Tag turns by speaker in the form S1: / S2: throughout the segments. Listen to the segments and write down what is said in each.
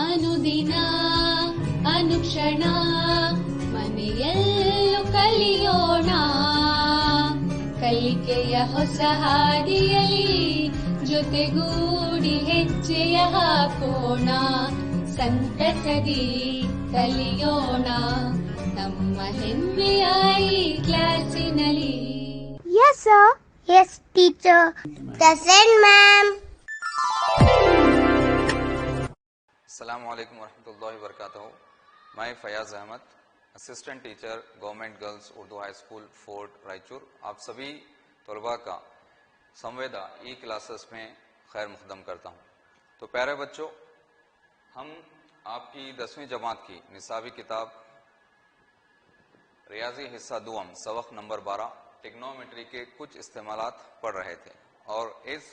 S1: ಅನುದಿನ ಅನುಕ್ಷಣ ಮನೆಯಲ್ಲೂ ಕಲಿಯೋಣ ಕಲಿಕೆಯ ಹೊಸ ಹಾದಿಯಲ್ಲಿ ಜೊತೆಗೂಡಿ ಹೆಜ್ಜೆಯ ಹಾಕೋಣ ಸಂತಸದಿ ಕಲಿಯೋಣ ನಮ್ಮ ಹೆಮ್ಮೆಯ ಈ ಕ್ಲಾಸಿನಲ್ಲಿ.
S2: Yes, sir. Yes, teacher. Present, ma'am.
S3: Assalamu alaikum warahmatullahi wabarakatuh. मैं Fayaz Ahmed, assistant teacher government girls Urdu high school fort Raichur, आप सभी तलबा का संवेदा ई क्लासेस में खैर मुकदम करता हूँ। तो प्यारे बच्चों, हम आपकी 10वीं जमात की निसाबी किताब रियाजी हिस्सा दुआम सबक नंबर 12 टिग्नोमेट्री के कुछ इस्तेमालात पढ़ रहे थे और इस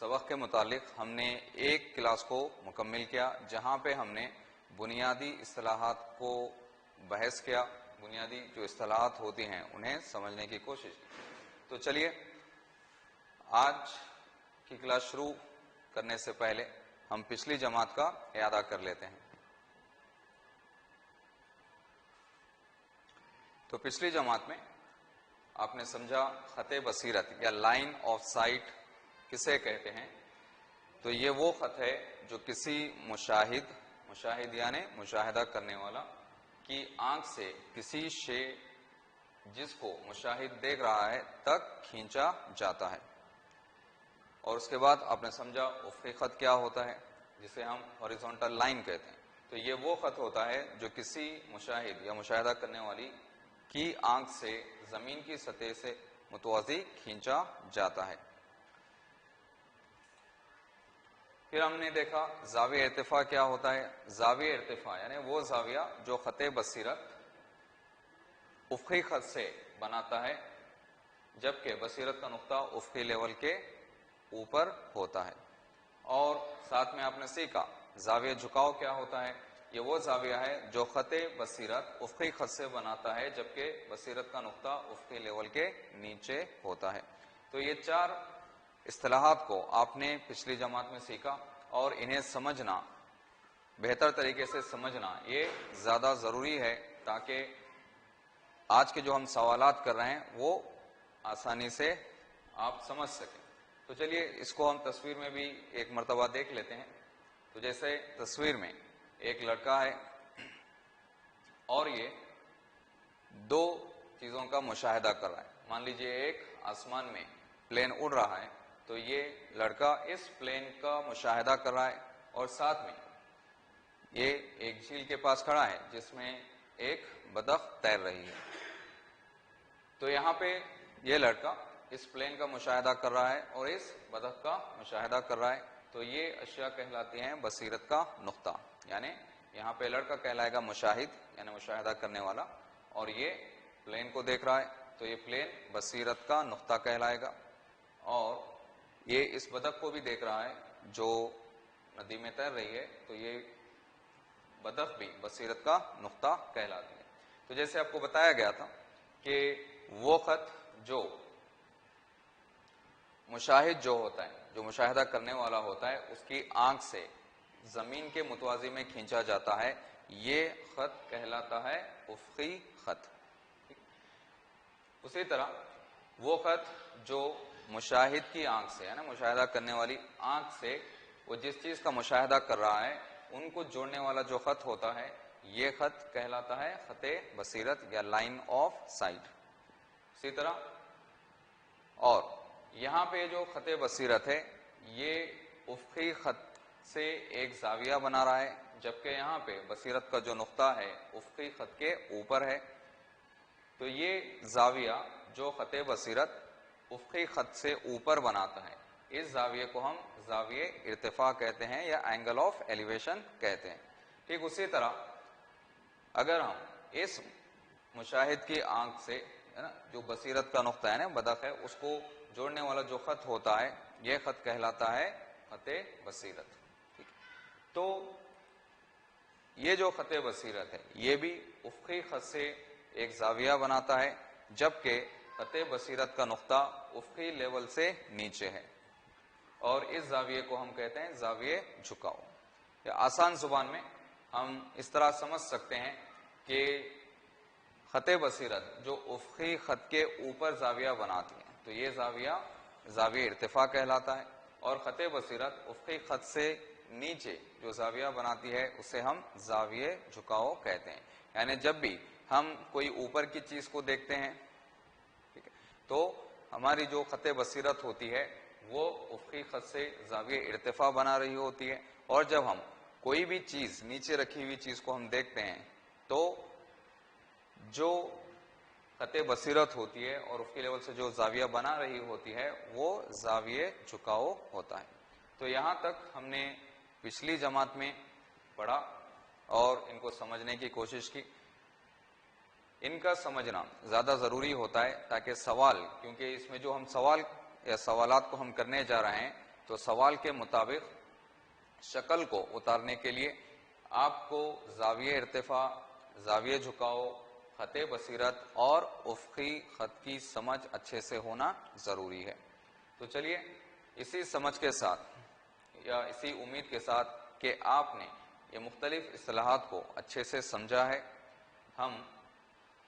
S3: सबक के मुतालिक हमने एक क्लास को मुकम्मिल किया जहां पे हमने बुनियादी इस्तिलाहात को बहस किया, बुनियादी जो इस्तिलाहात होती हैं उन्हें समझने की कोशिश की। तो चलिए आज की क्लास शुरू करने से पहले हम पिछली जमात का इयादा कर लेते हैं। तो पिछली जमात में आपने समझा खते बसीरत या लाइन ऑफ साइट किसे कहते हैं। तो ये वो खत है जो किसी मुशाहिद यानी मुशाहिदा करने वाला की आंख से किसी शे जिसको मुशाहिद देख रहा है तक खींचा जाता है। और उसके बाद आपने समझा उफ़क़ी खत क्या होता है जिसे हम हॉरिजॉन्टल लाइन कहते हैं। तो ये वो खत होता है जो किसी मुशाहिद या मुशाहिदा करने वाली की आंख से जमीन की सतह से मुतवाज़ी खींचा जाता है। फिर हमने देखा ज़ाविया इर्तिफा क्या होता है। ज़ाविया इर्तिफा यानी वो ज़ाविया जो खते बसीरत उफ़क़ी खत से बनाता है जबकि बसीरत का नुक्ता उफ़क़ी लेवल के ऊपर होता है। और साथ में आपने सीखा ज़ाविया झुकाव क्या होता है। ये वो ज़ाविया है जो खते बसीरत उफ़क़ी खत से बनाता है जबकि बसीरत का नुक्ता उफ़क़ी लेवल के नीचे होता है। तो ये 4 इस्तिलाहात को आपने पिछली जमात में सीखा और इन्हें समझना, बेहतर तरीके से समझना ये ज़्यादा ज़रूरी है ताकि आज के जो हम सवालात कर रहे हैं वो आसानी से आप समझ सकें। तो चलिए इसको हम तस्वीर में भी एक मर्तबा देख लेते हैं। तो जैसे तस्वीर में एक लड़का है और ये 2 चीज़ों का मुशाहिदा कर रहा है। मान लीजिए एक आसमान में प्लेन उड़ रहा है तो ये लड़का इस प्लेन का मुशाहिदा कर रहा है और साथ में ये एक झील के पास खड़ा है जिसमें एक बतख तैर रही है। तो यहाँ पे ये लड़का इस प्लेन का मुशाहिदा कर रहा है और इस बतख का मुशाहिदा कर रहा है। तो ये अशिया कहलाती हैं बसीरत का नुक्ता, यानी यहाँ पे लड़का कहलाएगा मुशाहिद यानी मुशाहिदा करने वाला और ये प्लेन को देख रहा है तो ये प्लेन बसीरत का नुक्ता कहलाएगा। और ये इस बतख को भी देख रहा है जो नदी में तैर रही है तो ये बतख भी बसीरत का नुक्ता कहलाती है। तो जैसे आपको बताया गया था कि वो खत जो मुशाहिद जो होता है, जो मुशाहिदा करने वाला होता है, उसकी आंख से जमीन के मुतवाज़ी में खींचा जाता है, ये खत कहलाता है उफ़क़ी खत। उसी तरह वो खत जो मुशाहिद की आंख से है ना, मुशाहिदा करने वाली आंख से वो जिस चीज का मुशाहिदा कर रहा है उनको जोड़ने वाला जो खत होता है ये खत कहलाता है खते बसीरत या लाइन ऑफ साइट। इसी तरह और यहाँ पे जो खते बसीरत है ये उफ़क़ी खत से एक ज़ाविया बना रहा है जबकि यहाँ पे बसीरत का जो नुक्ता है उफ़क़ी खत के ऊपर है। तो ये ज़ाविया जो खते बसीरत उफ़क़ी खत से ऊपर बनाता है इस ज़ाविये को हम ज़ाविये इर्तिफ़ा कहते हैं या एंगल ऑफ एलिवेशन कहते हैं। ठीक उसी तरह अगर हम इस मुशाहिद की आंख से है ना जो बसीरत का नुक्ता है ना बतख है उसको जोड़ने वाला जो खत होता है यह खत कहलाता है खते बसीरत। ठीक, तो ये जो खते बसीरत है ये भी उफ़क़ी खत से एक ज़ाविया बनाता है जबकि खते बसीरत का नुक्ता उफ़क़ी लेवल से नीचे है और इस ज़ाविये को हम कहते हैं ज़ाविये झुकाव। या आसान जुबान में हम इस तरह समझ सकते हैं कि खते बसीरत जो उफ़क़ी खत के ऊपर जाविया बनाती है तो ये जाविया जाविया इर्तिफा कहलाता है, और खते बसीरत उफ़क़ी खत से नीचे जो जाविया बनाती है उसे हम जाविये झुकाव कहते हैं। यानी जब भी हम कोई ऊपर की चीज को देखते हैं, ठीक है, तो हमारी जो खते बसीरत होती है वो उफ़क़ी खत से जाविये इर्तिफा बना रही होती है, और जब हम कोई भी चीज नीचे रखी हुई चीज को हम देखते हैं तो जो खते बसीरत होती है और उसके लेवल से जो जाविया बना रही होती है वो जाविये झुकाव होता है। तो यहां तक हमने पिछली जमात में पढ़ा और इनको समझने की कोशिश की। इनका समझना ज्यादा जरूरी होता है ताकि सवाल, क्योंकि इसमें जो हम सवाल या सवालात को हम करने जा रहे हैं तो सवाल के मुताबिक शक्ल को उतारने के लिए आपको जाविये इर्तिफा, जाविये झुकाव, खते बसीरत और उफ़क़ी खत की समझ अच्छे से होना जरूरी है। तो चलिए इसी समझ के साथ या इसी उम्मीद के साथ कि आपने ये मुख्तलिफ इस्तिलाहात को अच्छे से समझा है, हम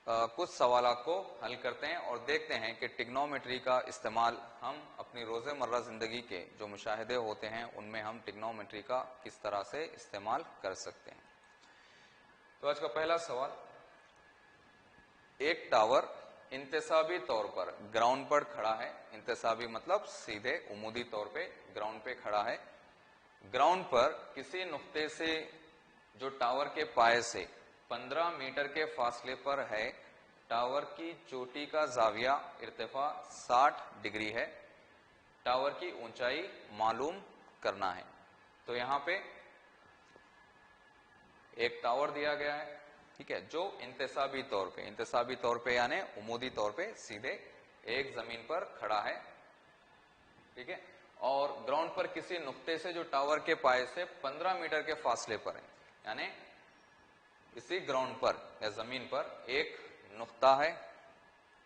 S3: कुछ सवालात को हल करते हैं और देखते हैं कि ट्रिग्नोमेट्री का इस्तेमाल हम अपनी रोज़मर्रा ज़िंदगी के जो मुशाहिदे होते हैं उनमें हम ट्रिग्नोमेट्री का किस तरह से इस्तेमाल कर सकते हैं। तो आज का पहला सवाल, एक टावर इंतसाबी तौर पर ग्राउंड पर खड़ा है। इंतसाबी मतलब सीधे उमूदी तौर पे ग्राउंड पे खड़ा है। ग्राउंड पर किसी नुक्ते से जो टावर के पाए से 15 मीटर के फासले पर है, टावर की चोटी का जाविया इर्तिफा 60 डिग्री है। टावर की ऊंचाई मालूम करना है। तो यहां पे एक टावर दिया गया है, ठीक है, जो इंतसाबी तौर पे यानी उमूदी तौर पे सीधे एक जमीन पर खड़ा है, ठीक है, और ग्राउंड पर किसी नुक्ते से जो टावर के पाए से 15 मीटर के फासले पर है, यानी इसी ग्राउंड पर या जमीन पर एक नुक्ता है,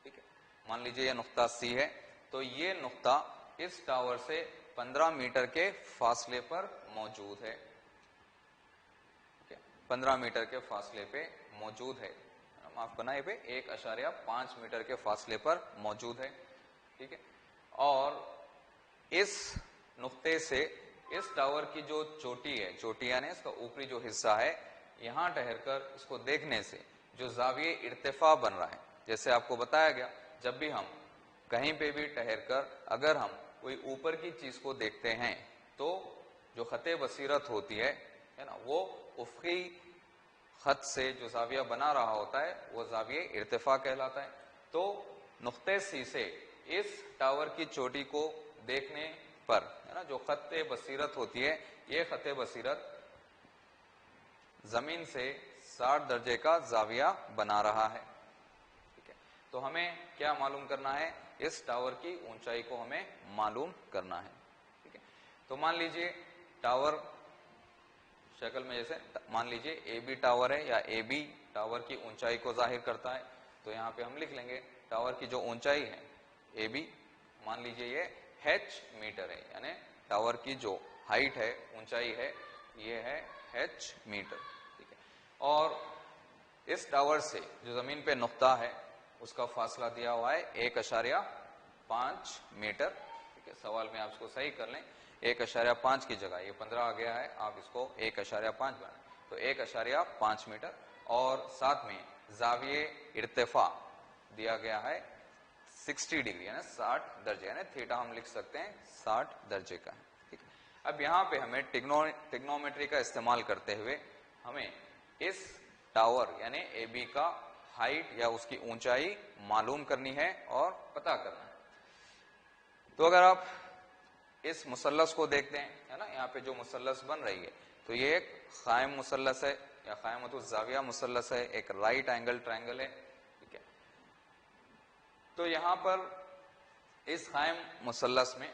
S3: ठीक है, मान लीजिए यह नुक्ता सी है, तो ये नुक्ता इस टावर से 15 मीटर के फासले पर मौजूद है, 15 मीटर के फासले पे मौजूद है, माफ करना, ये पे 1.5 मीटर के फासले पर मौजूद है, ठीक है, और इस नुक्ते से इस टावर की जो चोटी है, चोटी यानी इसका ऊपरी जो हिस्सा है, यहां ठहरकर इसको देखने से जो जाविये इर्तिफा बन रहा है, जैसे आपको बताया गया, जब भी हम कहीं पे भी ठहरकर अगर हम कोई ऊपर की चीज को देखते हैं तो जो खते बसीरत होती है ना, वो उफ़क़ी खत से जो जाविया बना रहा होता है वो जाविये इर्तिफा कहलाता है। तो नुक्ते सी से इस टावर की चोटी को देखने पर, है ना, जो खते बसीरत होती है, ये खते बसीरत जमीन से 60 दर्जे का जाविया बना रहा है, ठीक है। तो हमें क्या मालूम करना है, इस टावर की ऊंचाई को हमें मालूम करना है, ठीक है। तो मान लीजिए टावर शक्ल में, जैसे मान लीजिए ए बी टावर है या ए बी टावर की ऊंचाई को जाहिर करता है, तो यहाँ पे हम लिख लेंगे टावर की जो ऊंचाई है ए बी, मान लीजिए ये h मीटर है, यानी टावर की जो हाइट है, ऊंचाई है, ये है h मीटर, ठीक है। और इस टावर से जो जमीन पे नुक्ता है उसका फासला दिया हुआ है 1.5 मीटर, ठीक है। सवाल में आप इसको सही कर लें, 1.5 की जगह ये 15 आ गया है, आप इसको 1.5 बनाएं, तो 1.5 मीटर, और साथ में जाविये इर्तिफा दिया गया है 60 डिग्री, यानी 60 दर्जे, यानी थीटा हम लिख सकते हैं 60 दर्जे का है, ठीक है। अब यहाँ पे हमें ट्रिग्नोमेट्री का इस्तेमाल करते हुए हमें इस टावर यानी ए बी का हाइट या उसकी ऊंचाई मालूम करनी है और पता करना है। तो अगर आप इस मुसल्लस को देखते हैं, है ना, यहाँ पे जो मुसल्लस बन रही है, तो ये एक कायम मुसल्लस है या कायमतुल जाविया मुसल्लस है, एक राइट एंगल ट्रायंगल है, ठीक है। तो यहाँ पर इस कायम मुसल्लस में,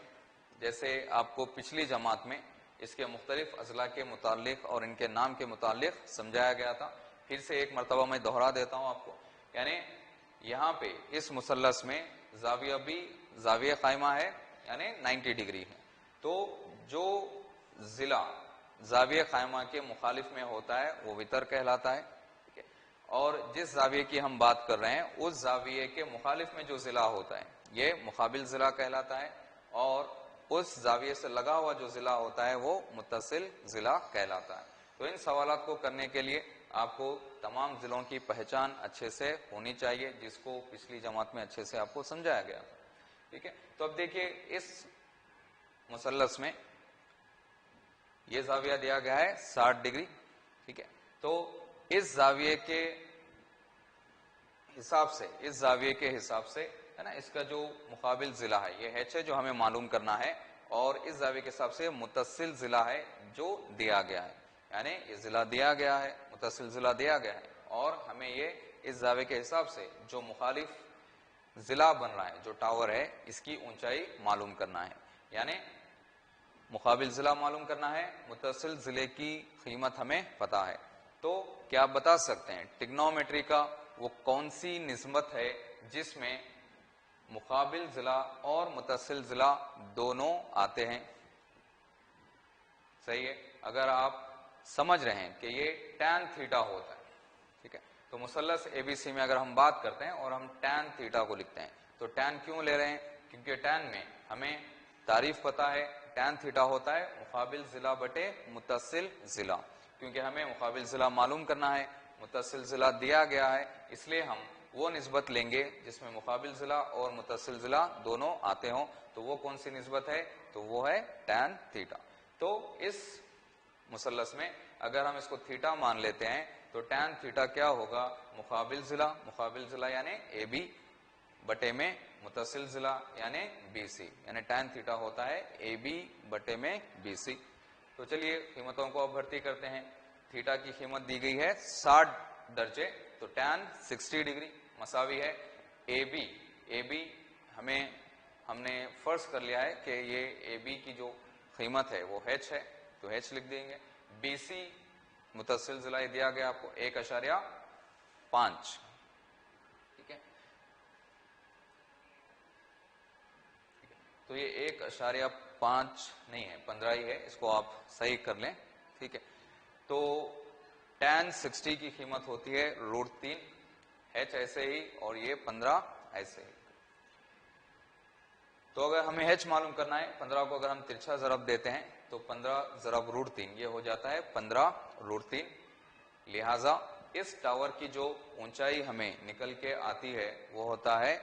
S3: जैसे आपको पिछली जमात में इसके मुख्तलिफ अजला के मुतालिक और इनके नाम के मुतालिक समझाया गया था, फिर से एक मरतबा मैं दोहरा देता हूं आपको, यानी यहाँ पे इस मुसल्लस में जाविया भी जाविया कायमा है, यानी 90 डिग्री है। तो जो जिला जाविया कायमा के मुखालिफ में होता है वो वितर कहलाता है, ठीक है। और जिस जाविये की हम बात कर रहे हैं उस जाविये के मुखालिफ में जो जिला होता है ये मुकाबिल जिला कहलाता है, और उस जाविये से लगा हुआ जो जिला होता है वो मुत्तसिल जिला कहलाता है। तो इन सवालात को करने के लिए आपको तमाम जिलों की पहचान अच्छे से होनी चाहिए, जिसको पिछली जमात में अच्छे से आपको समझाया गया, ठीक है। तो अब देखिए इस मुसल्लस में ये जाविया दिया गया है 60 डिग्री, ठीक है। तो इस जाविये के हिसाब से, इस जाविये के हिसाब से है ना, इसका जो मुकाबिल जिला है ये है जो हमें मालूम करना है, और इस जाविये के हिसाब से मुत्तसिल जिला है जो दिया गया है, यानी ये जिला दिया गया है, मुत्तसिल जिला दिया गया है, और हमें ये इस जाविये के हिसाब से जो मुखालिफ जिला बन रहा है, जो टावर है, इसकी ऊंचाई मालूम करना है, यानी मुकाबिल जिला मालूम करना है, मुत्तसिल जिले की कीमत हमें पता है। तो क्या आप बता सकते हैं ट्रिग्नोमेट्री का वो कौन सी निस्बत है जिसमें मुकाबिल जिला और मुत्तसिल जिला दोनों आते हैं? सही है, अगर आप समझ रहे हैं कि ये tan थीटा होता है, ठीक है, तो मुसल्लस एबीसी में अगर हम बात करते हैं और हम tan थीटा को लिखते हैं, तो tan क्यों ले रहे हैं? क्योंकि tan में हमें तारीफ पता है, tan थीटा होता है मुकाबिल जिला बटे मुत्तसिल जिला, क्योंकि हमें मुकाबिल जिला मालूम करना है, मुत्तसिल जिला दिया गया है, इसलिए हम वो निस्बत लेंगे जिसमें मुकाबिल जिला और मुत्तसिल जिला दोनों आते हों। तो वो कौन सी निस्बत है? तो वो है tan थीटा। तो इस मुसल्लस में अगर हम इसको थीटा मान लेते हैं तो tan थीटा क्या होगा? मुकाबिल जिला यानी ए बी बटे में मुत्तसिल जिला यानी बी सी, यानी tan थीटा होता है ए बी बटे में बी सी। तो चलिए कीमतों को अब भर्ती करते हैं। थीटा की कीमत दी गई है 60 दर्जे, तो tan 60 डिग्री मसावी है ए बी हमने फर्ज कर लिया है कि ये ए बी की जो कीमत है वो h है, तो h लिख देंगे। बी सी मुत्तसिल जिला दिया गया आपको 1.5, ठीक है। तो ये 1.5 नहीं है, 15 ही है, इसको आप सही कर लें, ठीक है। तो tan 60 की कीमत होती है √3, h ऐसे ही और ये 15 ऐसे ही। तो अगर हमें h मालूम करना है, 15 को अगर हम तिरछा ज़रब देते हैं तो 15 ज़रब √3 ये हो जाता है 15√3। लिहाजा इस टावर की जो ऊंचाई हमें निकल के आती है वो होता है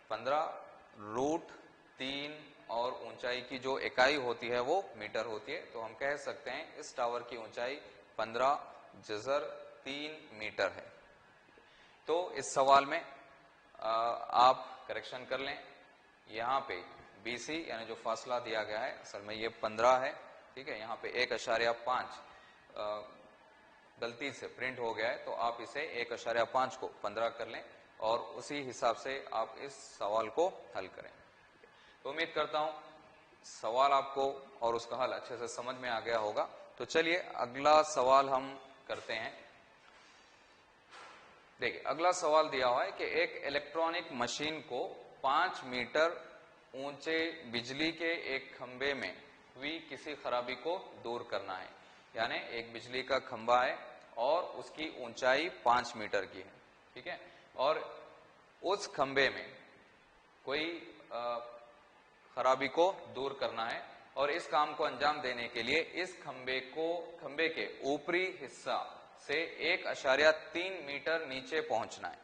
S3: 15√3, और ऊंचाई की जो इकाई होती है वो मीटर होती है। तो हम कह सकते हैं इस टावर की ऊंचाई 15/3 मीटर है। तो इस सवाल में आप करेक्शन कर लें, यहाँ पे BC यानी जो फासला दिया गया है असल में ये 15 है, ठीक है। यहाँ पे 1.5 गलती से प्रिंट हो गया है, तो आप इसे 1.5 को 15 कर लें और उसी हिसाब से आप इस सवाल को हल करें। तो उम्मीद करता हूं सवाल आपको और उसका हल अच्छे से समझ में आ गया होगा। तो चलिए अगला सवाल हम करते हैं। देखिए अगला सवाल दिया हुआ है कि एक इलेक्ट्रॉनिक मशीन को 5 मीटर ऊंचे बिजली के एक खंबे में हुई किसी खराबी को दूर करना है। यानी एक बिजली का खंबा है और उसकी ऊंचाई 5 मीटर की है, ठीक है, और उस खंबे में कोई खराबी को दूर करना है, और इस काम को अंजाम देने के लिए इस खंबे के ऊपरी हिस्सा से 1.3 मीटर नीचे पहुंचना है।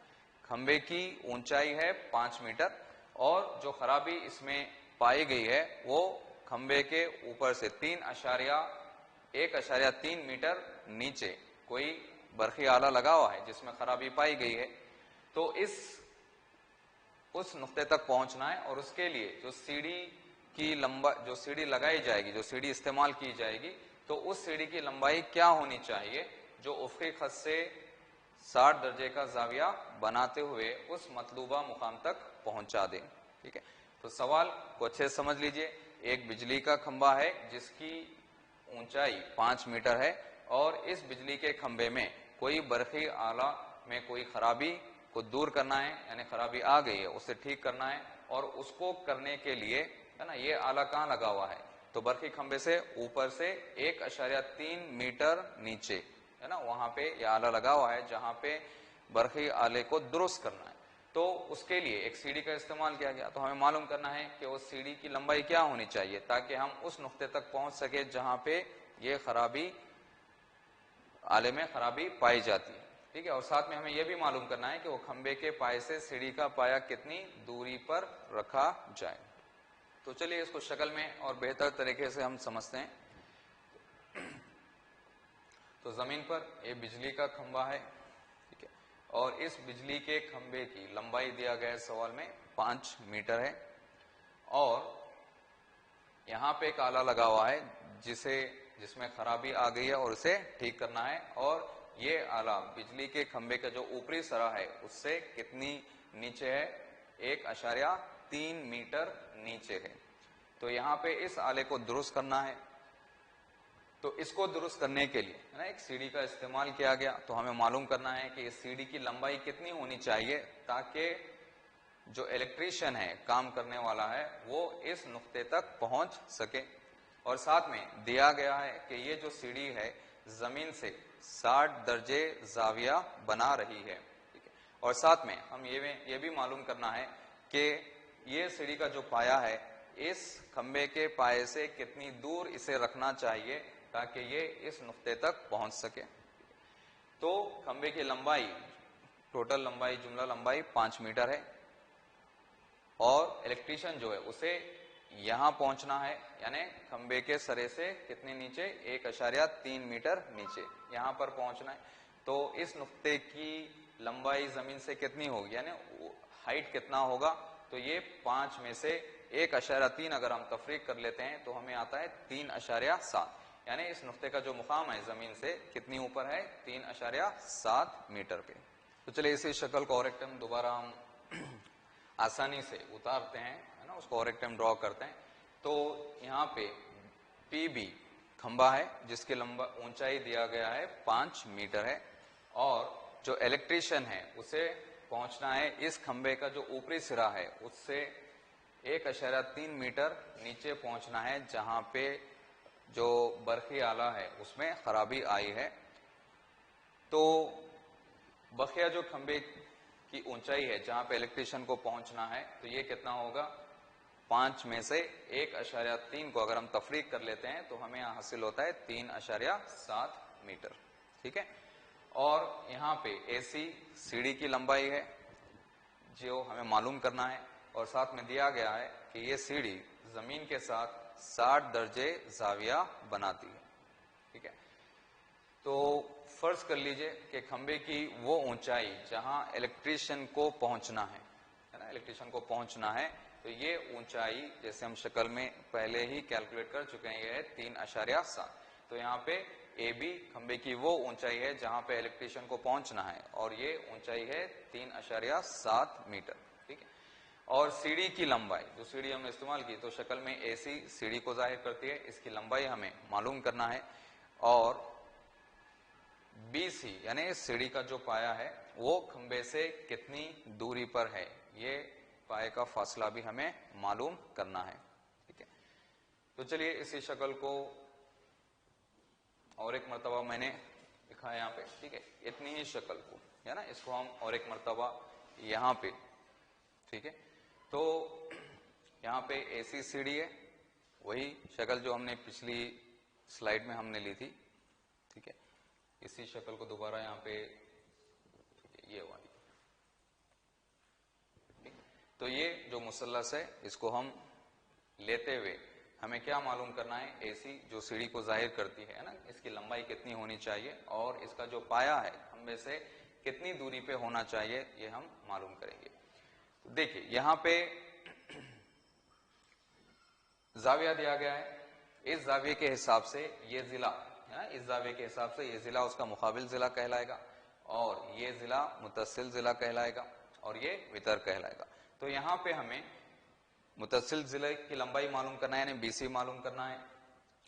S3: खंबे की ऊंचाई है 5 मीटर और जो खराबी इसमें पाई गई है वो खंबे के ऊपर से 1.3 मीटर नीचे कोई बरखी आला लगा हुआ है जिसमें खराबी पाई गई है। तो उस नुक्ते तक पहुंचना है, और उसके लिए जो सीढ़ी लगाई जाएगी, जो सीढ़ी इस्तेमाल की जाएगी, तो उस सीढ़ी की लंबाई क्या होनी चाहिए जो उफ़क़ी खत से 60 दर्जे का जाविया बनाते हुए उस मतलूबा मुकाम तक पहुंचा दे, ठीक है। तो सवाल को अच्छे से समझ लीजिए। एक बिजली का खंबा है जिसकी ऊंचाई 5 मीटर है, और इस बिजली के खंबे में कोई बरखी आला में कोई खराबी को दूर करना है, यानी खराबी आ गई है उसे ठीक करना है, और उसको करने के लिए है ना, ये आला कहाँ लगा हुआ है? तो बरखी खंबे से ऊपर से 1.3 मीटर नीचे, है ना, वहां पे ये आला लगा हुआ है जहां पे बरखी आले को दुरुस्त करना है। तो उसके लिए एक सीढ़ी का इस्तेमाल किया गया। तो हमें मालूम करना है कि उस सीढ़ी की लंबाई क्या होनी चाहिए ताकि हम उस नुक्ते तक पहुंच सके जहां पे ये खराबी, आले में खराबी पाई जाती है। ठीक है, और साथ में हमें यह भी मालूम करना है कि वो खंबे के पाए से सीढ़ी का पाया कितनी दूरी पर रखा जाए। तो चलिए इसको शक्ल में और बेहतर तरीके से हम समझते हैं। तो जमीन पर ये बिजली का खंबा है, ठीक है, और इस बिजली के खंबे की लंबाई दिया गया है सवाल में 5 मीटर है, और यहां पे एक आला लगा हुआ है जिसमें खराबी आ गई है और उसे ठीक करना है, और ये आला बिजली के खंबे का जो ऊपरी सरा है उससे कितनी नीचे है, 1.3 मीटर नीचे है। तो यहाँ पे इस आले को दुरुस्त करना है। तो इसको दुरुस्त करने के लिए, है ना, एक सीढ़ी का इस्तेमाल किया गया। तो हमें मालूम करना है कि इस सीढ़ी की लंबाई कितनी होनी चाहिए ताकि जो इलेक्ट्रीशियन है, काम करने वाला है, वो इस नुक्ते तक पहुंच सके। और साथ में दिया गया है कि ये जो सीढ़ी है जमीन से 60 दर्जे जाविया बना रही है, ठीक है। और साथ में हम ये भी मालूम करना है कि ये सीढ़ी का जो पाया है इस खंबे के पाए से कितनी दूर इसे रखना चाहिए ताकि ये इस नुक्ते तक पहुंच सके। तो खंबे की लंबाई, टोटल लंबाई, जुमला लंबाई 5 मीटर है, और इलेक्ट्रीशियन जो है उसे यहां पहुंचना है, यानी खंबे के सरे से कितने नीचे, 1.3 मीटर नीचे यहां पर पहुंचना है। तो इस नुक्ते की लंबाई जमीन से कितनी होगी, यानी हाइट कितना होगा, तो ये 5 में से 1.3 अगर हम तफरीक कर लेते हैं तो हमें आता है 3.7, यानी इस नुक्ते का जो मुकाम है जमीन से कितनी ऊपर है, 3.7 मीटर पे। तो चलिए इसी शक्ल को और एक टाइम दोबारा हम आसानी से उतारते हैं, है ना, उसको और एक टाइम ड्रॉ करते हैं। तो यहाँ पे पीबी खंबा है जिसकी लंबा ऊंचाई दिया गया है 5 मीटर है, और जो इलेक्ट्रीशियन है उसे पहुंचना है इस खंबे का जो ऊपरी सिरा है उससे 1.3 मीटर नीचे पहुंचना है जहां पे जो बरखी आला है उसमें खराबी आई है। तो बखिया जो खंबे की ऊंचाई है जहां पे इलेक्ट्रीशियन को पहुंचना है, तो ये कितना होगा, 5 में से 1.3 को अगर हम तफरीक कर लेते हैं तो हमें यहां हासिल होता है 3.7 मीटर, ठीक है। और यहाँ पे एसी सीढ़ी की लंबाई है जो हमें मालूम करना है, और साथ में दिया गया है कि ये सीढ़ी जमीन के साथ 60 दर्जे जाविया बनाती है, ठीक है। तो फर्ज कर लीजिए कि खंबे की वो ऊंचाई जहां इलेक्ट्रीशियन को पहुंचना है ना, इलेक्ट्रीशियन को पहुंचना है, तो ये ऊंचाई जैसे हम शक्ल में पहले ही कैलकुलेट कर चुके हैं, ये है 3.7। तो यहाँ पे ए बी खंबे की वो ऊंचाई है जहां पे इलेक्ट्रीशियन को पहुंचना है, और ये ऊंचाई है 3.7 मीटर, ठीक है। और सीढ़ी की लंबाई, जो सीढ़ी हमने इस्तेमाल की, तो शक्ल में एसी सीढ़ी को जाहिर करती है, इसकी लंबाई हमें मालूम करना है। और बीसी यानी सीढ़ी का जो पाया है वो खंबे से कितनी दूरी पर है, ये पाए का फासला भी हमें मालूम करना है, ठीक है। तो चलिए इसी शक्ल को और एक मर्तबा मैंने लिखा है यहाँ पे, ठीक है, इतनी ही शक्ल को, है ना, इसको हम और एक मर्तबा यहाँ पे, ठीक है। तो यहाँ पे एसी सीढ़ी है, वही शक्ल जो हमने पिछली स्लाइड में हमने ली थी, ठीक है। इसी शक्ल को दोबारा यहाँ पे, ये वाली, तो ये जो मुसल्लस है इसको हम लेते हुए हमें क्या मालूम करना है, एसी जो सीढ़ी को जाहिर करती है ना, इसकी लंबाई कितनी होनी चाहिए और इसका जो पाया है खंबे से कितनी दूरी पे होना चाहिए, ये हम मालूम करेंगे। तो देखिए यहाँ पे जाविया दिया गया है, इस जाविये के हिसाब से ये जिला है ना, इस जाविये के हिसाब से ये जिला उसका मुकाबिल जिला कहलाएगा, और ये जिला मुतसिल जिला कहलाएगा, और ये वितर कहलाएगा। तो यहाँ पे हमें मुतसिल जिले की लंबाई मालूम करना है, यानी बीसी मालूम करना है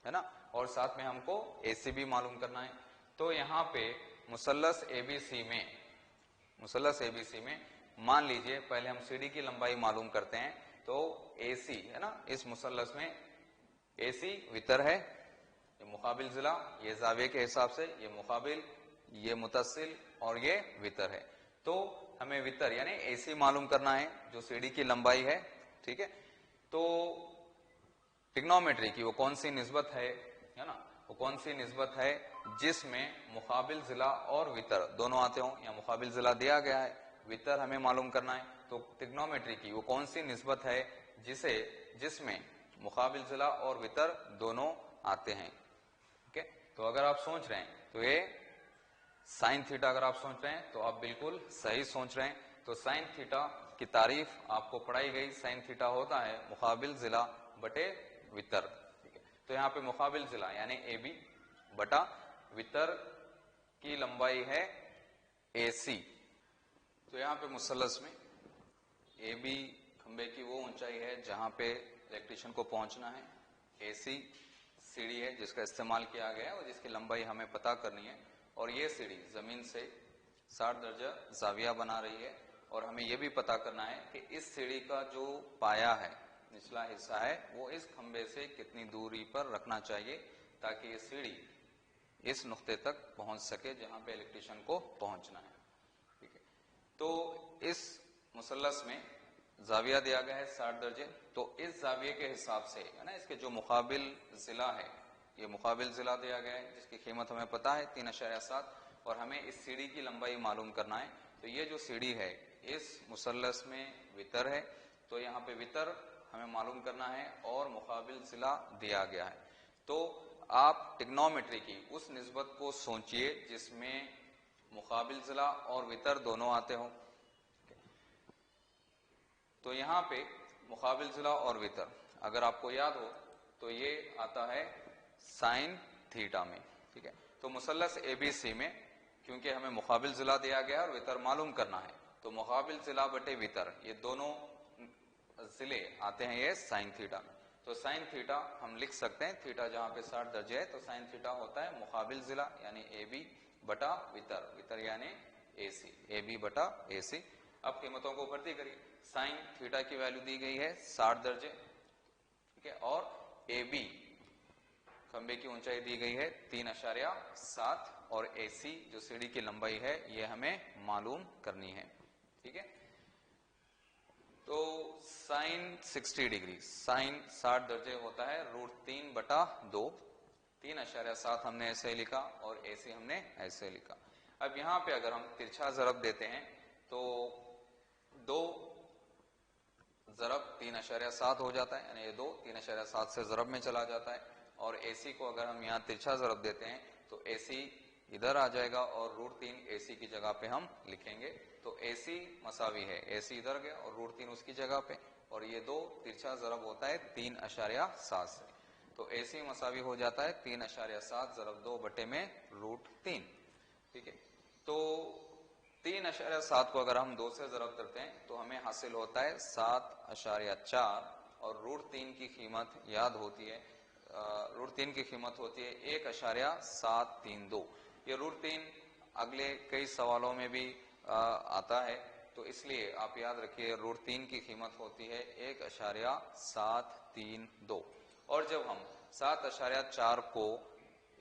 S3: ना, और साथ में हमको एसी भी मालूम करना है। तो यहाँ पे मुसल्लस एबीसी में मान लीजिए पहले हम सीढ़ी की लंबाई मालूम करते हैं, तो एसी है ना, इस मुसल्लस में AC वितर है, ये मुकाबिल जिला, ये जाविये के हिसाब से, ये मुकाबिल, ये मुतसिल और ये वितर है। तो हमें वितर यानी AC मालूम करना है जो सीढ़ी की लंबाई है, ठीक है। तो ट्रिग्नोमेट्री की वो कौन सी निस्बत है ना, वो कौन सी निस्बत है जिसमें मुकाबिल जिला और वितर दोनों आते हों, या मुकाबिल जिला दिया गया है, वितर हमें मालूम करना है, तो ट्रिग्नोमेट्री की वो कौन सी निस्बत है जिसमें मुकाबिल जिला और वितर दोनों आते हैं, ठीक है। तो अगर आप सोच रहे हैं तो ये साइन थीटा, अगर आप सोच रहे हैं तो आप बिल्कुल सही सोच रहे हैं। तो साइन थीटा की तारीफ आपको पढ़ाई गई, साइन थीटा होता है मुकाबिल जिला बटे वितर, ठीक है। तो यहाँ पे मुकाबिल जिला यानी AB बटा वितर की लंबाई है AC। तो यहाँ पे मुसल्लस में AB खंबे की वो ऊंचाई है जहां पे इलेक्ट्रिशियन को पहुंचना है, AC सीढ़ी है जिसका इस्तेमाल किया गया है और जिसकी लंबाई हमें पता करनी है, और ये सीढ़ी जमीन से 60 दर्जा जाविया बना रही है, और हमें यह भी पता करना है कि इस सीढ़ी का जो पाया है, निचला हिस्सा है, वो इस खंबे से कितनी दूरी पर रखना चाहिए ताकि ये सीढ़ी इस नुक्ते तक पहुंच सके जहां पे इलेक्ट्रिशियन को पहुंचना है, ठीक है। तो इस मुसल्लस में जाविया दिया गया है 60 दर्जे, तो इस जाविये के हिसाब से है ना, इसके जो मुकाबिल जिला है, ये मुकाबिल जिला दिया गया है जिसकी कीमत हमें पता है 3.7, और हमें इस सीढ़ी की लंबाई मालूम करना है। तो ये जो सीढ़ी है इस मुसल्लस में वितर है, तो यहाँ पे वितर हमें मालूम करना है और मुकाबिल जिला दिया गया है। तो आप ट्रिग्नोमेट्री की उस निस्बत को सोचिए जिसमें मुकाबिल जिला और वितर दोनों आते हों। तो यहाँ पे मुकाबिल जिला और वितर अगर आपको याद हो तो ये आता है साइन थीटा में, ठीक है। तो मुसल्लस ABC में क्योंकि हमें मुकाबिल जिला दिया गया और वितर मालूम करना है, तो मुकाबिल जिला बटे वितर ये दोनों जिले आते हैं ये साइन थीटा में। तो साइन थीटा हम लिख सकते हैं, थीटा जहां पे 60 दर्जे है तो साइन थीटा होता है मुकाबिल जिला यानी AB बटा वितर, वितर यानी AC, AB बटा AC। अब कीमतों को भर्ती करिए, साइन थीटा की वैल्यू दी गई है 60 दर्जे, ठीक है, और AB खंबे की ऊंचाई दी गई है 3.7, और AC जो सीढ़ी की लंबाई है ये हमें मालूम करनी है, ठीक है। तो साइन 60 डिग्री, साइन 60 दर्जे होता है √3 बटा 2, 3.7 हमने ऐसे लिखा और AC हमने ऐसे लिखा। अब यहाँ पे अगर हम तिरछा जरब देते हैं तो 2 जरब 3.7 हो जाता है, यानी ये 2 3.7 से जरब में चला जाता है, और AC को अगर हम यहाँ तिरछा जरब देते हैं तो AC इधर आ जाएगा और √3 AC की जगह पे हम लिखेंगे। तो AC मसावी है, AC इधर गया और √3 उसकी जगह पे, और ये 2 तिरछा जरब होता है 3.7 से, तो AC मसावी हो जाता है 3.7 जरब 2 बटे में √3, ठीक है। तो 3.7 को अगर हम 2 से जरब करते हैं तो हमें हासिल होता है 7.4, और √3 की कीमत याद होती है, √3 की कीमत होती है 1.732। ये √3 अगले कई सवालों में भी आता है, तो इसलिए आप याद रखिए √3 की कीमत होती है 1.732, और जब हम 7.4 को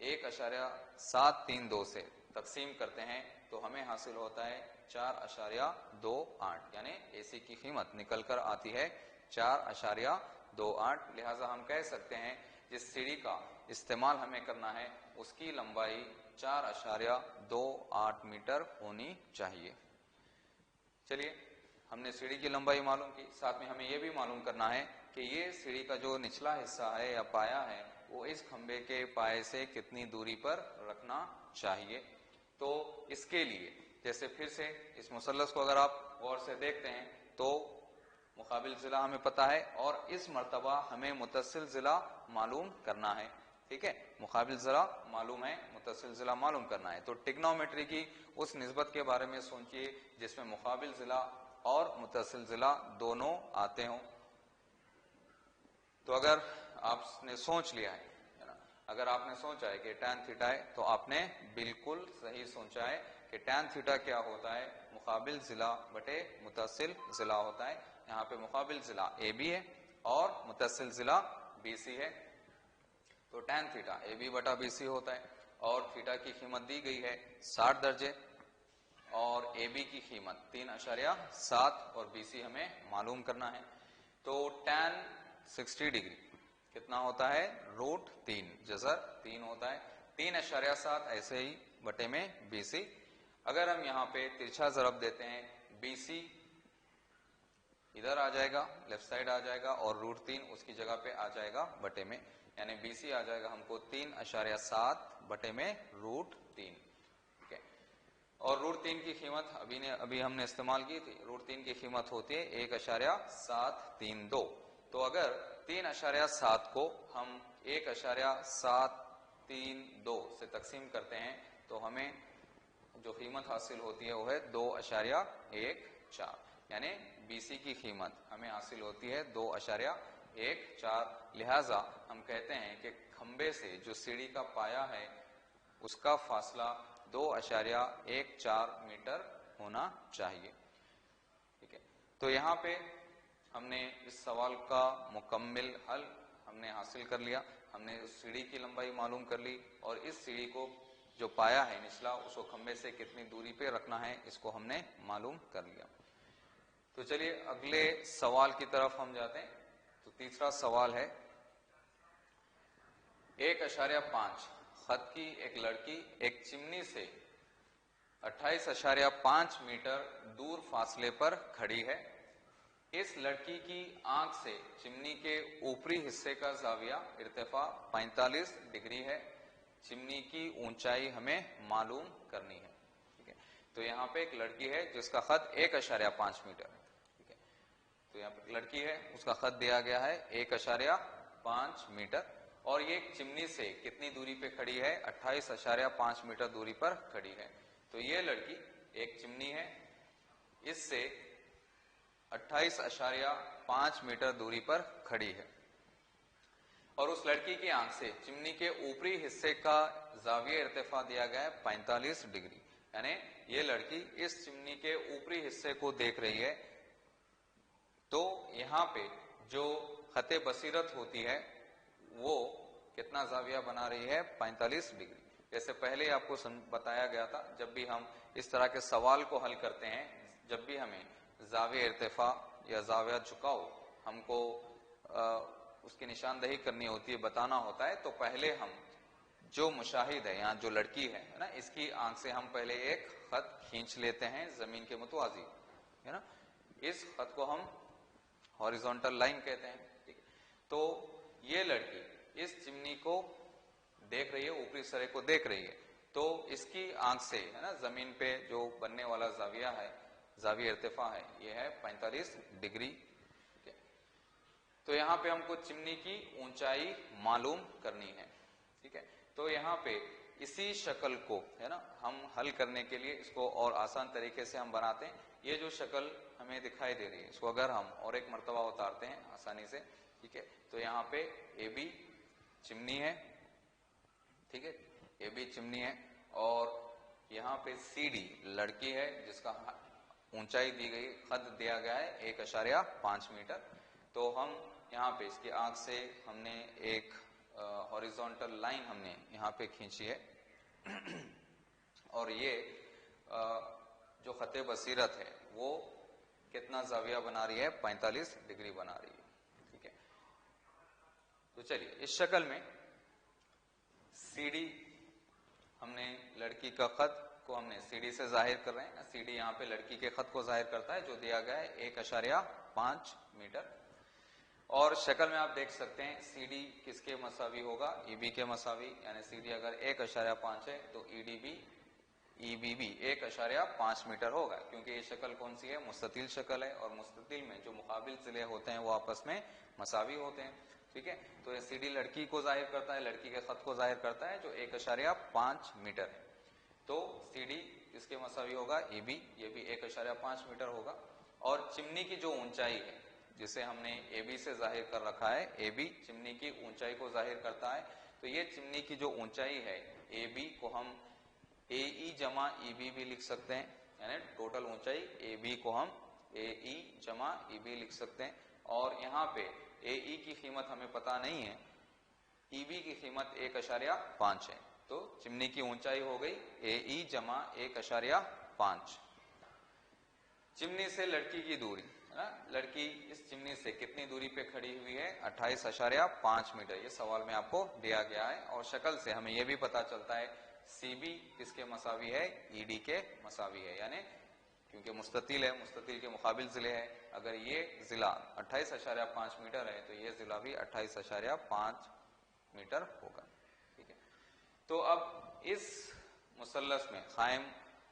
S3: 1.732 से तकसीम करते हैं तो हमें हासिल होता है 4.28, यानी AC की कीमत निकल कर आती है 4.28। लिहाजा हम कह सकते हैं जिस सीढ़ी का इस्तेमाल हमें करना है उसकी लंबाई 4.28 मीटर होनी चाहिए। चलिए, हमने सीढ़ी की लंबाई मालूम की, साथ में हमें यह भी मालूम करना है कि ये सीढ़ी का जो निचला हिस्सा है या पाया है वो इस खंबे के पाए से कितनी दूरी पर रखना चाहिए। तो इसके लिए जैसे फिर से इस मुसल्लस को अगर आप गौर से देखते हैं तो मुकाबिल जिला हमें पता है और इस मर्तबा हमें मुतसिल जिला मालूम करना है, ठीक है। मुकाबिल जिला मालूम है, मुतसिल जिला मालूम करना है। तो ट्रिग्नोमेट्री की उस निस्बत के बारे में सोचिए जिसमें मुकाबिल जिला और मुतसिल जिला दोनों आते हों। तो अगर आपने सोच लिया है ना, अगर आपने सोचा है कि tan थीटा है तो आपने बिल्कुल सही सोचा है कि tan थीटा क्या होता है, मुकाबिल जिला बटे मुतसिल जिला होता है। यहाँ पे मुकाबिल जिला AB है और मुतसिल जिला BC है। तो tan थीटा AB बटा BC होता है और थीटा की कीमत दी गई है 60 दर्जे और AB की कीमत 3.7 और BC हमें मालूम करना है। तो tan 60 डिग्री कितना होता है, √3, जैसा 3 होता है 3.7 ऐसे ही बटे में BC। अगर हम यहाँ पे तिरछा ज़रब देते हैं BC इधर आ जाएगा, लेफ्ट साइड आ जाएगा और √3 उसकी जगह पे आ जाएगा बटे में, यानी BC आ जाएगा हमको 3.7 बटे में √3। ठीक है, और √3 की कीमत अभी हमने इस्तेमाल की थी, √3 की कीमत होती है 1.732। तो अगर 3.7 को हम 1.732 से तकसीम करते हैं तो हमें जो कीमत हासिल होती है वो है 2.14, यानी BC की कीमत हमें हासिल होती है 2.14। लिहाजा हम कहते हैं कि खंबे से जो सीढ़ी का पाया है उसका फासला 2.14 मीटर होना चाहिए। ठीक है, तो यहाँ पे हमने इस सवाल का मुकम्मिल हल हमने हासिल कर लिया। हमने उस सीढ़ी की लंबाई मालूम कर ली और इस सीढ़ी को जो पाया है निचला उसको खंबे से कितनी दूरी पे रखना है इसको हमने मालूम कर लिया। तो चलिए अगले सवाल की तरफ हम जाते हैं। तो तीसरा सवाल है 1.5 खत की एक लड़की एक चिमनी से 28.5 मीटर दूर फासले पर खड़ी है। इस लड़की की आंख से चिमनी के ऊपरी हिस्से का जाविया इर्तिफा 45 डिग्री है। चिमनी की ऊंचाई हमें मालूम करनी है। ठीक है, तो यहाँ पे एक लड़की है जिसका खत 1.5 मीटर है। ठीक है, तो यहाँ पे लड़की है उसका खत दिया गया है 1.5 मीटर और ये एक चिमनी से कितनी दूरी पे खड़ी है, 28.5 मीटर दूरी पर खड़ी है। तो ये लड़की एक चिमनी है, इससे 28.5 मीटर दूरी पर खड़ी है और उस लड़की की आंख से चिमनी के ऊपरी हिस्से का जाविया इर्तिफा दिया गया है 45 डिग्री, यानी ये लड़की इस चिमनी के ऊपरी हिस्से को देख रही है। तो यहाँ पे जो खते बसीरत होती है वो कितना जाविया बना रही है, 45 डिग्री। जैसे पहले आपको बताया गया था, जब भी हम इस तरह के सवाल को हल करते हैं, जब भी हमें जाविया इर्तिफा या जाविया झुकाव हमको उसकी निशानदही करनी होती है, बताना होता है, तो पहले हम जो मुशाहिद है, यहाँ जो लड़की है ना, इसकी आंख से हम पहले एक खत खींच लेते हैं जमीन के मुतवाजी, है ना। इस खत को हम हॉरिजॉन्टल लाइन कहते हैं। ठीक, तो ये लड़की इस चिमनी को देख रही है, ऊपरी सरे को देख रही है, तो इसकी आंख से, है ना, जमीन पे जो बनने वाला जाविया है, जाविया इर्तिफा है, ये है 45 डिग्री। तो यहाँ पे हमको चिमनी की ऊंचाई मालूम करनी है। ठीक है, तो यहाँ पे इसी शक्ल को, है ना, हम हल करने के लिए इसको और आसान तरीके से हम बनाते हैं। ये जो शक्ल हमें दिखाई दे रही है इसको अगर हम और एक मर्तबा उतारते हैं आसानी से, ठीक है, तो यहाँ पे AB चिमनी है, ठीक है, AB चिमनी है और यहाँ पे CD लड़की है जिसका ऊंचाई दी गई, खत दिया गया है 1.5 मीटर। तो हम यहाँ पे इसकी आंख से हमने एक हॉरिजॉन्टल लाइन हमने यहाँ पे खींची है और ये जो खते बसीरत है वो कितना जाविया बना रही है, 45 डिग्री बना रही है। ठीक है, तो चलिए इस शक्ल में CD हमने लड़की का खत को हमने CD से जाहिर कर रहे हैं। CD यहाँ पे लड़की के खत को जाहिर करता है जो दिया गया है 1.5 मीटर और शक्ल में आप देख सकते हैं CD किसके मसावी होगा, EB के मसावी, यानी CD अगर 1.5 है तो EB भी 1.5 मीटर होगा, क्योंकि ये शक्ल कौन सी है, मुस्ततिल शक्ल है और मुस्ततिल में जो मुकाबिल जिले होते हैं वो आपस में मसावी होते हैं। ठीक है, तो ये CD लड़की को जाहिर करता है, लड़की के खत को जाहिर करता है जो 1.5 मीटर है। तो CD किसके मसावी होगा, EB, ये भी 1.5 मीटर होगा और चिमनी की जो ऊंचाई है जिसे हमने AB से जाहिर कर रखा है, AB चिमनी की ऊंचाई को जाहिर करता है। तो ये चिमनी की जो ऊंचाई है AB को हम AE जमा EB भी लिख सकते हैं, यानी टोटल ऊंचाई AB को हम AE जमा EB लिख सकते हैं। और यहाँ पे AE की कीमत हमें पता नहीं है, ईबी की कीमत 1.5 है। तो चिमनी की ऊंचाई हो गई AE जमा 1.5। चिमनी से लड़की की दूरी है ना, लड़की इस चिमनी से कितनी दूरी पे खड़ी हुई है? 28.5 मीटर। ये सवाल में आपको दिया गया है। और शक्ल से हमें यह भी पता चलता है CB किसके मसावी है? ED के मसावी है, यानी क्योंकि मुस्ततील है, मुस्ततील के मुकाबिल जिले है। अगर ये जिला 28.5 मीटर है तो ये जिला भी 28.5 मीटर होगा। ठीक है, तो अब इस मुसल्लस में कायम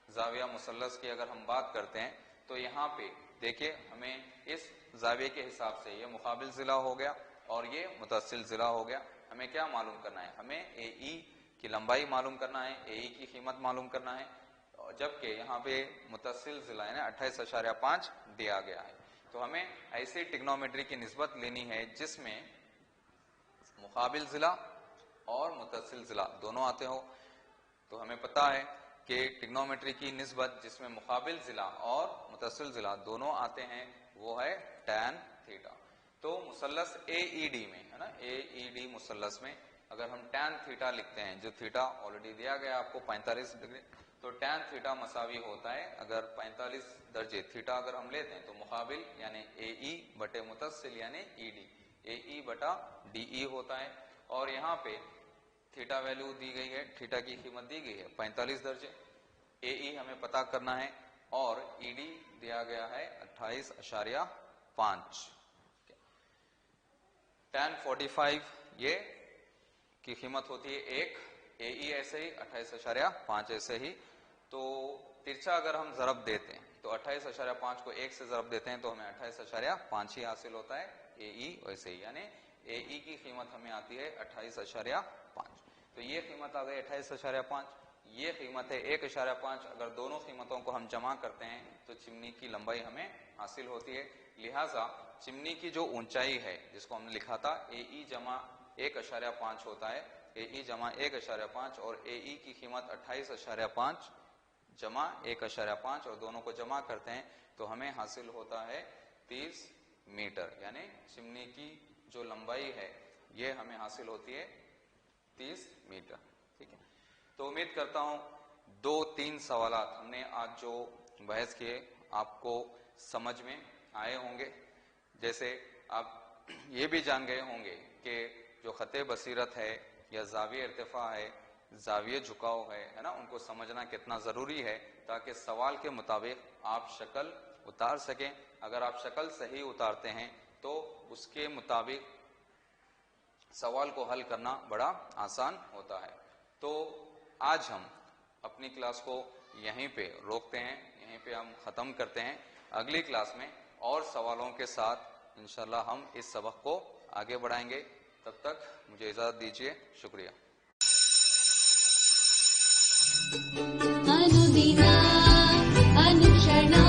S3: जाविया मुसल्लस की अगर हम बात करते हैं तो यहाँ पे देखिए हमें इस जाविये के हिसाब से ये मुकाबिल जिला हो गया और ये मुतसिल जिला हो गया। हमें क्या मालूम करना है? हमें AE की लंबाई मालूम करना है, AE की कीमत मालूम करना है, जबकि यहाँ पे मुतसिल जिला है ना 28.5 दिया गया है। तो हमें ऐसी ट्रिग्नोमेट्री की निस्बत लेनी है जिसमें मुकाबिल जिला और मुतसिल जिला दोनों आते हो। तो हमें पता है कि ट्रिग्नोमेट्री की निस्बत जिसमें मुकाबिल जिला और मुतसिल जिला दोनों आते हैं वो है tan थीटा। तो मुसल्लस AED में है ना, AED मुसल्लस में अगर हम tan थीटा लिखते हैं, जो थीटा ऑलरेडी दिया गया आपको 45 डिग्री, तो tan थीटा मसावी होता है, अगर 45 दर्जे थीटा अगर हम लेते हैं तो मुकाबिल यानी AE बटे मुतसिल यानी ED, AE बटा DE होता है। और यहाँ पे थीटा वैल्यू दी गई है, थीटा की कीमत दी गई है 45 दर्जे, AE हमें पता करना है और ED दिया गया है 28.5। tan 45 ये की कीमत होती है 1, AE ऐसे ही 28.5 ऐसे ही। तो तिरछा अगर हम जरब देते हैं तो 28.5 को 1 से जरब देते हैं तो हमें 28.5 ही हासिल होता है, AE वैसे ही, यानी AE की कीमत हमें आती है 28.5। तो ये कीमत आ गई 28.5, ये कीमत है 1.5। अगर दोनों कीमतों को हम जमा करते हैं तो चिमनी की लंबाई हमें हासिल होती है। लिहाजा चिमनी की जो ऊंचाई है जिसको हमने लिखा था AE जमा 1.5 होता है, AE जमा 1.5 और AE की कीमत 28.5 जमा 1.5 और दोनों को जमा करते हैं तो हमें हासिल होता है 30 मीटर, यानी चिमनी की जो लंबाई है ये हमें हासिल होती है 30 मीटर। ठीक है, तो उम्मीद करता हूं 2-3 सवालात हमने आज जो बहस किए आपको समझ में आए होंगे। जैसे आप ये भी जान गए होंगे कि जो खते बसीरत है या जाविया इर्तिफा है, जाविया झुकाव है ना, उनको समझना कितना जरूरी है ताकि सवाल के मुताबिक आप शक्ल उतार सकें। अगर आप शक्ल सही उतारते हैं तो उसके मुताबिक सवाल को हल करना बड़ा आसान होता है। तो आज हम अपनी क्लास को यहीं पे रोकते हैं, यहीं पे हम खत्म करते हैं। अगली क्लास में और सवालों के साथ इंशाल्लाह हम इस सबक को आगे बढ़ाएंगे। तब तक मुझे इजाजत दीजिए, शुक्रिया।
S1: अनुदिना अनुक्षणा